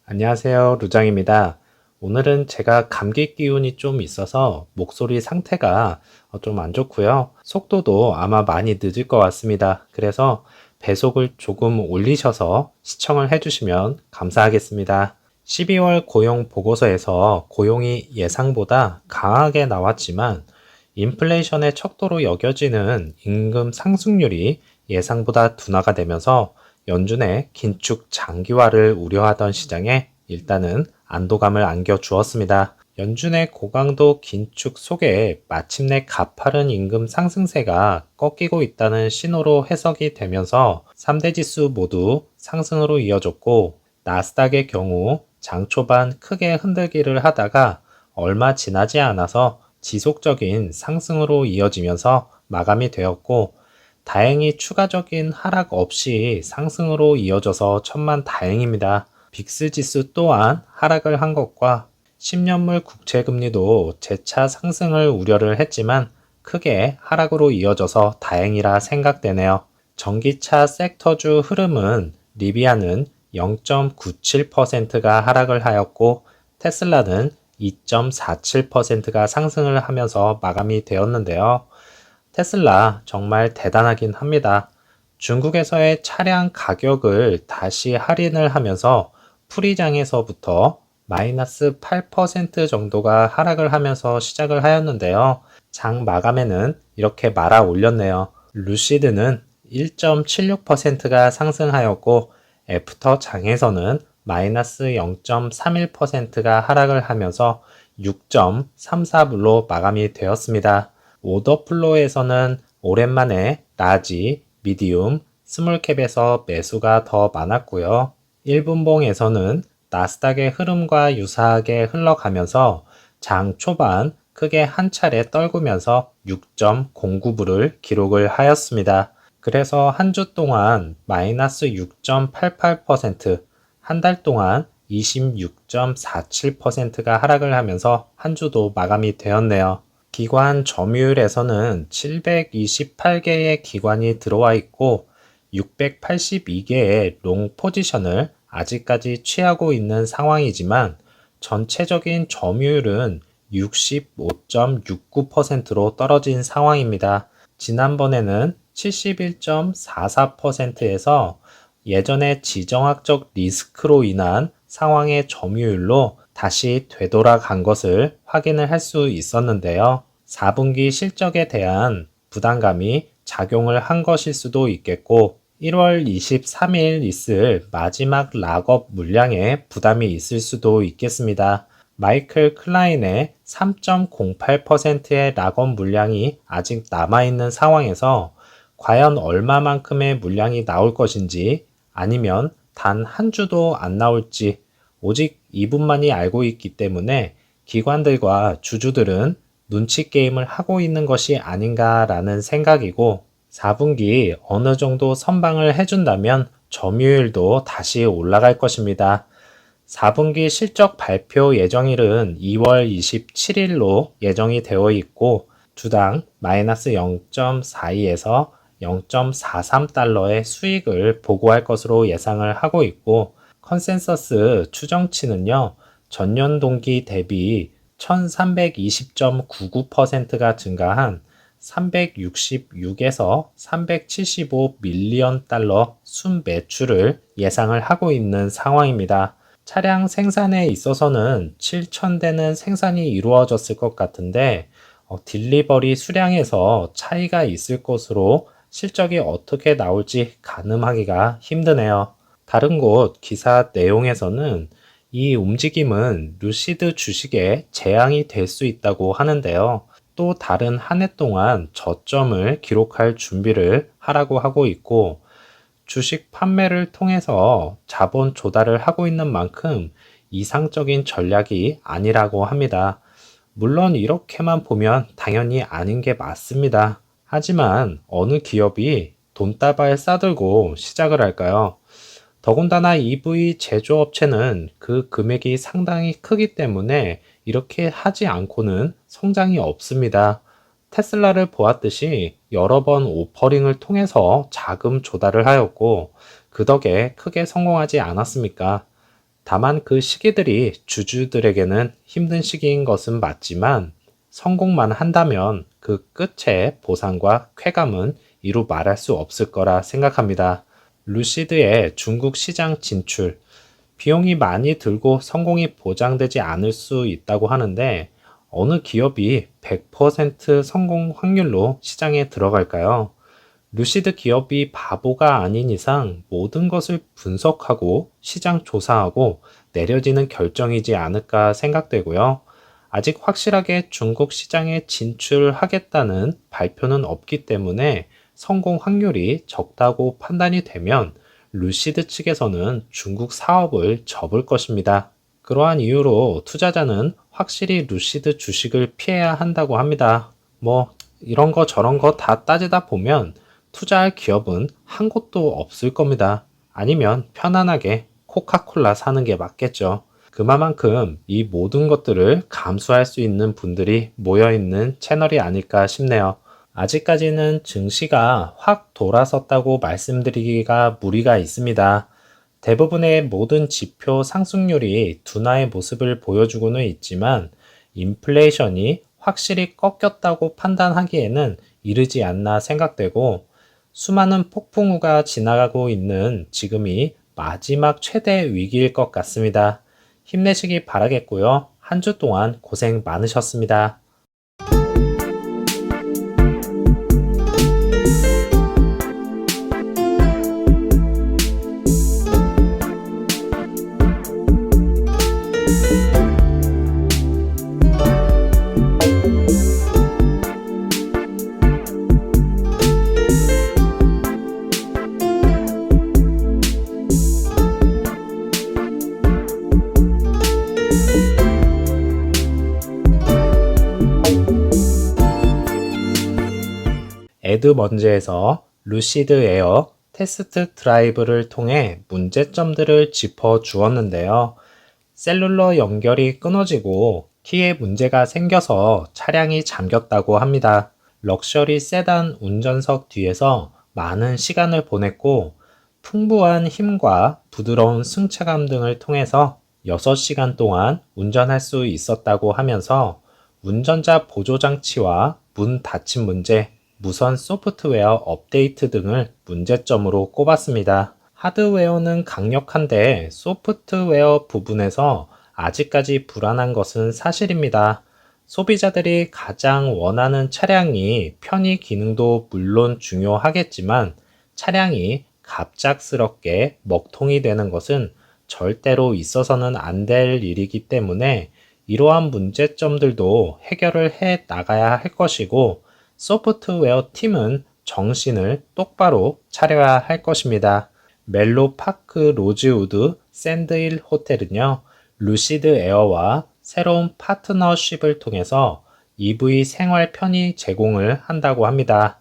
안녕하세요, 루장입니다. 오늘은 제가 감기 기운이 좀 있어서 목소리 상태가 좀 안 좋고요. 속도도 아마 많이 늦을 것 같습니다. 그래서 배속을 조금 올리셔서 시청을 해주시면 감사하겠습니다. 12월 고용 보고서에서 고용이 예상보다 강하게 나왔지만 인플레이션의 척도로 여겨지는 임금 상승률이 예상보다 둔화가 되면서 연준의 긴축 장기화를 우려하던 시장에 일단은 안도감을 안겨주었습니다. 연준의 고강도 긴축 속에 마침내 가파른 임금 상승세가 꺾이고 있다는 신호로 해석이 되면서 3대 지수 모두 상승으로 이어졌고, 나스닥의 경우 장 초반 크게 흔들기를 하다가 얼마 지나지 않아서 지속적인 상승으로 이어지면서 마감이 되었고, 다행히 추가적인 하락 없이 상승으로 이어져서 천만 다행입니다. 빅스 지수 또한 하락을 한 것과 10년물 국채금리도 재차 상승을 우려를 했지만 크게 하락으로 이어져서 다행이라 생각되네요. 전기차 섹터주 흐름은 리비아는 0.97%가 하락을 하였고 테슬라는 2.47%가 상승을 하면서 마감이 되었는데요. 테슬라 정말 대단하긴 합니다. 중국에서의 차량 가격을 다시 할인을 하면서 풀이장에서부터 마이너스 8% 정도가 하락을 하면서 시작을 하였는데요. 장 마감에는 이렇게 말아 올렸네요. 루시드는 1.76%가 상승하였고 애프터 장에서는 마이너스 0.31%가 하락을 하면서 6.34불로 마감이 되었습니다. 오더플로에서는 오랜만에 라지, 미디움, 스몰캡에서 매수가 더 많았고요. 1분봉에서는 나스닥의 흐름과 유사하게 흘러가면서 장 초반 크게 한 차례 떨구면서 6.09불을 기록을 하였습니다. 그래서 한 주 동안 마이너스 6.88%, 한 달 동안 26.47%가 하락을 하면서 한 주도 마감이 되었네요. 기관 점유율에서는 728개의 기관이 들어와 있고 682개의 롱 포지션을 아직까지 취하고 있는 상황이지만 전체적인 점유율은 65.69%로 떨어진 상황입니다. 지난번에는 71.44%에서 예전의 지정학적 리스크로 인한 상황의 점유율로 다시 되돌아간 것을 확인을 할 수 있었는데요. 4분기 실적에 대한 부담감이 작용을 한 것일 수도 있겠고 1월 23일 있을 마지막 락업 물량에 부담이 있을 수도 있겠습니다. 마이클 클라인의 3.08%의 락업 물량이 아직 남아있는 상황에서 과연 얼마만큼의 물량이 나올 것인지 아니면 단 한 주도 안 나올지 오직 이분만이 알고 있기 때문에 기관들과 주주들은 눈치 게임을 하고 있는 것이 아닌가라는 생각이고 4분기 어느 정도 선방을 해준다면 점유율도 다시 올라갈 것입니다. 4분기 실적 발표 예정일은 2월 27일로 예정이 되어 있고 주당 마이너스 0.42에서 0.43달러의 수익을 보고할 것으로 예상을 하고 있고 컨센서스 추정치는요, 전년 동기 대비 1320.99%가 증가한 366에서 375 밀리언 달러 순매출을 예상을 하고 있는 상황입니다. 차량 생산에 있어서는 7,000대는 생산이 이루어졌을 것 같은데 딜리버리 수량에서 차이가 있을 것으로 실적이 어떻게 나올지 가늠하기가 힘드네요. 다른 곳 기사 내용에서는 이 움직임은 루시드 주식에 재앙이 될 수 있다고 하는데요. 또 다른 한 해 동안 저점을 기록할 준비를 하라고 하고 있고 주식 판매를 통해서 자본 조달을 하고 있는 만큼 이상적인 전략이 아니라고 합니다. 물론 이렇게만 보면 당연히 아닌 게 맞습니다. 하지만 어느 기업이 돈다발 싸들고 시작을 할까요? 더군다나 EV 제조업체는 그 금액이 상당히 크기 때문에 이렇게 하지 않고는 성장이 없습니다. 테슬라를 보았듯이 여러 번 오퍼링을 통해서 자금 조달을 하였고 그 덕에 크게 성공하지 않았습니까? 다만 그 시기들이 주주들에게는 힘든 시기인 것은 맞지만 성공만 한다면 그 끝의 보상과 쾌감은 이루 말할 수 없을 거라 생각합니다. 루시드의 중국 시장 진출, 비용이 많이 들고 성공이 보장되지 않을 수 있다고 하는데 어느 기업이 100% 성공 확률로 시장에 들어갈까요? 루시드 기업이 바보가 아닌 이상 모든 것을 분석하고 시장 조사하고 내려지는 결정이지 않을까 생각되고요. 아직 확실하게 중국 시장에 진출하겠다는 발표는 없기 때문에 성공 확률이 적다고 판단이 되면 루시드 측에서는 중국 사업을 접을 것입니다. 그러한 이유로 투자자는 확실히 루시드 주식을 피해야 한다고 합니다. 이런 거 저런 거 다 따지다 보면 투자할 기업은 한 곳도 없을 겁니다. 아니면 편안하게 코카콜라 사는 게 맞겠죠. 그만큼 이 모든 것들을 감수할 수 있는 분들이 모여있는 채널이 아닐까 싶네요. 아직까지는 증시가 확 돌아섰다고 말씀드리기가 무리가 있습니다. 대부분의 모든 지표 상승률이 둔화의 모습을 보여주고는 있지만 인플레이션이 확실히 꺾였다고 판단하기에는 이르지 않나 생각되고 수많은 폭풍우가 지나가고 있는 지금이 마지막 최대 위기일 것 같습니다. 힘내시기 바라겠고요. 한 주 동안 고생 많으셨습니다. 에드먼즈에서 루시드 에어 테스트 드라이브를 통해 문제점들을 짚어 주었는데요. 셀룰러 연결이 끊어지고 키에 문제가 생겨서 차량이 잠겼다고 합니다. 럭셔리 세단 운전석 뒤에서 많은 시간을 보냈고 풍부한 힘과 부드러운 승차감 등을 통해서 6시간 동안 운전할 수 있었다고 하면서 운전자 보조장치와 문 닫힘 문제, 무선 소프트웨어 업데이트 등을 문제점으로 꼽았습니다. 하드웨어는 강력한데 소프트웨어 부분에서 아직까지 불안한 것은 사실입니다. 소비자들이 가장 원하는 차량이 편의 기능도 물론 중요하겠지만 차량이 갑작스럽게 먹통이 되는 것은 절대로 있어서는 안 될 일이기 때문에 이러한 문제점들도 해결을 해 나가야 할 것이고 소프트웨어 팀은 정신을 똑바로 차려야 할 것입니다. 멜로 파크 로즈우드 샌드힐 호텔은요, 루시드 에어와 새로운 파트너십을 통해서 EV 생활 편의 제공을 한다고 합니다.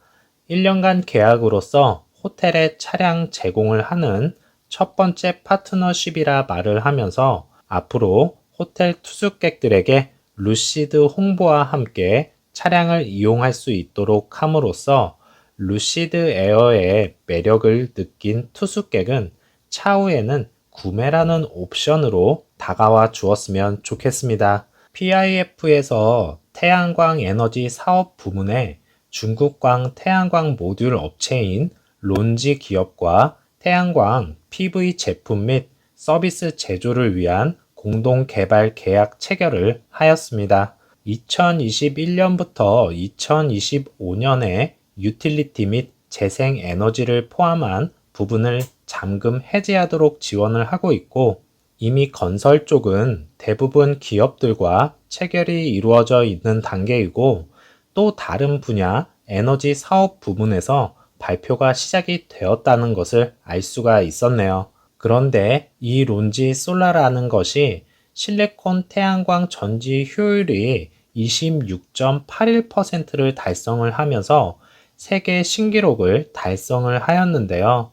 1년간 계약으로서 호텔에 차량 제공을 하는 첫 번째 파트너십이라 말을 하면서 앞으로 호텔 투숙객들에게 루시드 홍보와 함께 차량을 이용할 수 있도록 함으로써 루시드 에어의 매력을 느낀 투숙객은 차후에는 구매라는 옵션으로 다가와 주었으면 좋겠습니다. PIF에서 태양광 에너지 사업 부문에 중국광 태양광 모듈 업체인 론지 기업과 태양광 PV 제품 및 서비스 제조를 위한 공동 개발 계약 체결을 하였습니다. 2021년부터 2025년에 유틸리티 및 재생 에너지를 포함한 부분을 잠금 해지하도록 지원을 하고 있고 이미 건설 쪽은 대부분 기업들과 체결이 이루어져 있는 단계이고 또 다른 분야 에너지 사업 부분에서 발표가 시작이 되었다는 것을 알 수가 있었네요. 그런데 이 론지 솔라라는 것이 실리콘 태양광 전지 효율이 26.81%를 달성을 하면서 세계 신기록을 달성을 하였는데요.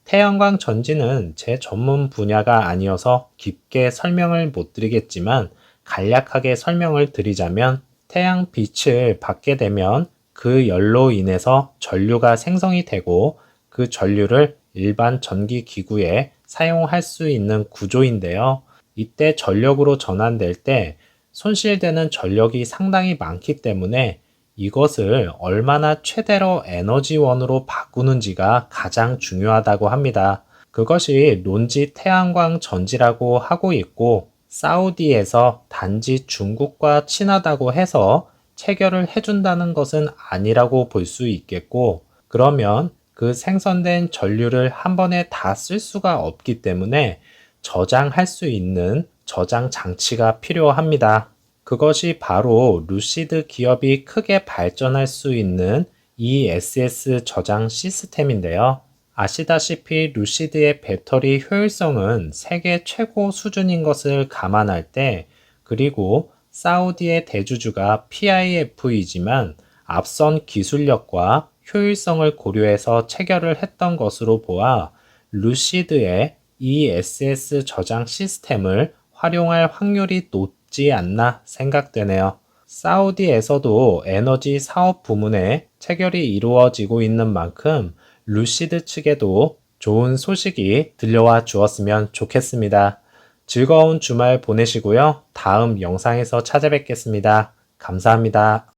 태양광 전지는 제 전문 분야가 아니어서 깊게 설명을 못 드리겠지만 간략하게 설명을 드리자면 태양 빛을 받게 되면 그 열로 인해서 전류가 생성이 되고 그 전류를 일반 전기 기구에 사용할 수 있는 구조인데요. 이때 전력으로 전환될 때 손실되는 전력이 상당히 많기 때문에 이것을 얼마나 최대로 에너지원으로 바꾸는지가 가장 중요하다고 합니다. 그것이 론지 태양광 전지라고 하고 있고, 사우디에서 단지 중국과 친하다고 해서 체결을 해준다는 것은 아니라고 볼 수 있겠고, 그러면 그 생성된 전류를 한 번에 다 쓸 수가 없기 때문에 저장할 수 있는 저장 장치가 필요합니다. 그것이 바로 루시드 기업이 크게 발전할 수 있는 ESS 저장 시스템인데요. 아시다시피 루시드의 배터리 효율성은 세계 최고 수준인 것을 감안할 때, 그리고 사우디의 대주주가 PIF이지만 앞선 기술력과 효율성을 고려해서 체결을 했던 것으로 보아 루시드의 ESS 저장 시스템을 활용할 확률이 높지 않나 생각되네요. 사우디에서도 에너지 사업 부문에 체결이 이루어지고 있는 만큼 루시드 측에도 좋은 소식이 들려와 주었으면 좋겠습니다. 즐거운 주말 보내시고요. 다음 영상에서 찾아뵙겠습니다. 감사합니다.